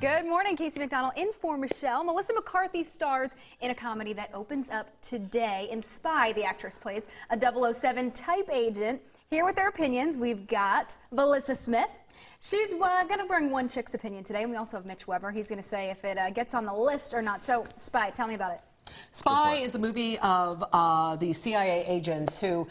Good morning, Casey McDonnell in for Michelle. Melissa McCarthy stars in a comedy that opens up today. In Spy, the actress plays a 007 type agent. Here with their opinions, we've got Valissa Smith. She's going to bring one chick's opinion today, and we also have Mitch Weber. He's going to say if it gets on the list or not. So, Spy, tell me about it. Spy is a movie of the CIA agents who,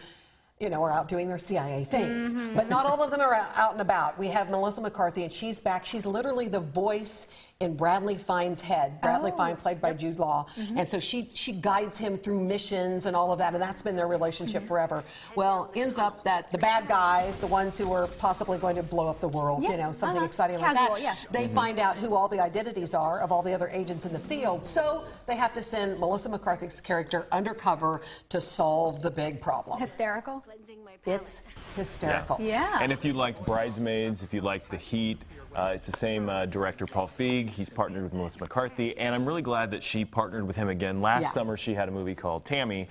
you know, are out doing their CIA things. But not all of them are out and about. We have Melissa McCarthy, and she's back. She's literally the voice in Bradley Fine's head. Bradley Fine, played by Jude Law. And so she guides him through missions and all of that, and that's been their relationship forever. Well, ends up that the bad guys, the ones who are possibly going to blow up the world, you know, something exciting like that, they find out who all the identities are of all the other agents in the field. So they have to send Melissa McCarthy's character undercover to solve the big problem. Hysterical? It's hysterical. Yeah. And if you liked Bridesmaids, if you liked The Heat, it's the same director, Paul Feig. He's partnered with Melissa McCarthy, and I'm really glad that she partnered with him again. Last summer, she had a movie called Tammy.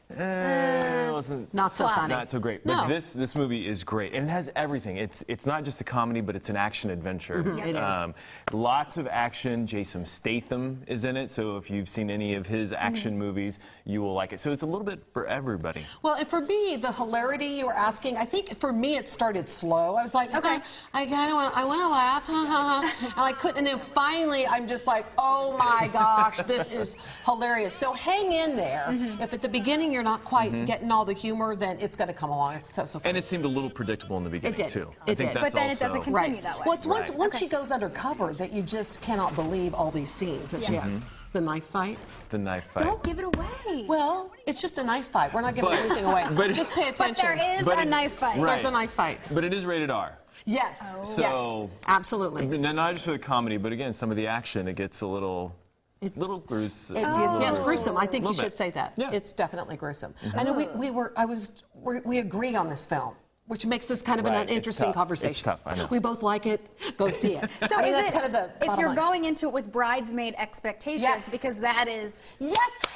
Wasn't not so funny. Not so great. But this movie is great, and it has everything. It's not just a comedy, but it's an action adventure. It is. Lots of action. Jason Statham is in it, so if you've seen any of his action movies, you will like it. So it's a little bit for everybody. Well, and for me, the hilarity you were asking, I think for me it started slow. I was like, okay, I want to laugh, and I couldn't. And then finally, I'm just like, oh my gosh, this is hilarious. So hang in there. If at the beginning you're not quite getting all the humor, then it's going to come along. It's so funny. And it seemed a little predictable in the beginning too. It did. But then it doesn't continue that way. Well, it's once she goes undercover that you just cannot believe all these scenes that she has. The knife fight. The knife fight. Don't give it away. Well, it's just a knife fight. We're not giving anything away. Just pay attention. But there is a knife fight. There's a knife fight. But it is rated R. Yes. So, yes. Absolutely. Not just for the comedy, but again, some of the action, it gets a little gruesome. Yeah, it's gruesome. I think you should say that. Yeah. It's definitely gruesome. I know we agree on this film, which makes this kind of an interesting conversation. It's tough, I know. We both like it. Go see it. So that's kind of the if you're going into it with bridesmaid expectations, because that is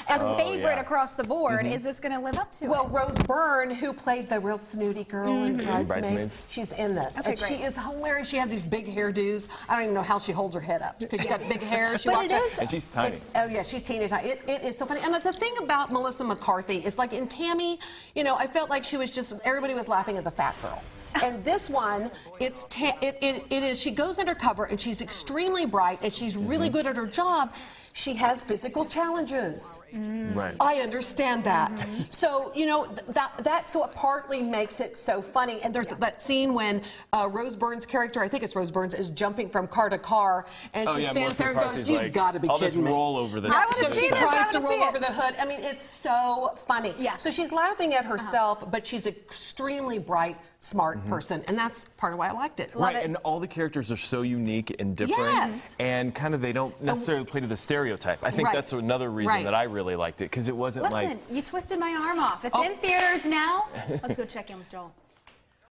and favorite across the board, is this going to live up to it? Well, Rose Byrne, who played the real snooty girl in Bridesmaids, she's in this. Okay, and she is hilarious. She has these big hairdos. I don't even know how she holds her head up, because she's got big hair. She walks around. And she's tiny. Oh, yeah, she's teeny tiny. It is so funny. And the thing about Melissa McCarthy is, like in Tammy, you know, I felt like she was just, everybody was laughing at the fat girl. And this one, she goes undercover, and she's extremely bright, and she's really good at her job. She has physical challenges. Right. I understand that. So, you know, that's what partly makes it so funny. And there's that scene when Rose Byrne's character, I think it's Rose Byrne's, is jumping from car to car, and she stands there and goes, "You've got to be kidding me." Roll over the So she tries to roll over the hood. I mean, it's so funny. So she's laughing at herself, but she's an extremely bright, smart person, and that's part of why I liked it. Right, and all the characters are so unique and different, and kind of they don't necessarily play to the stereotype. I think that's another reason that I really liked it, because it wasn't like... Listen, you twisted my arm off. It's in theaters now. Let's go check in with Joel.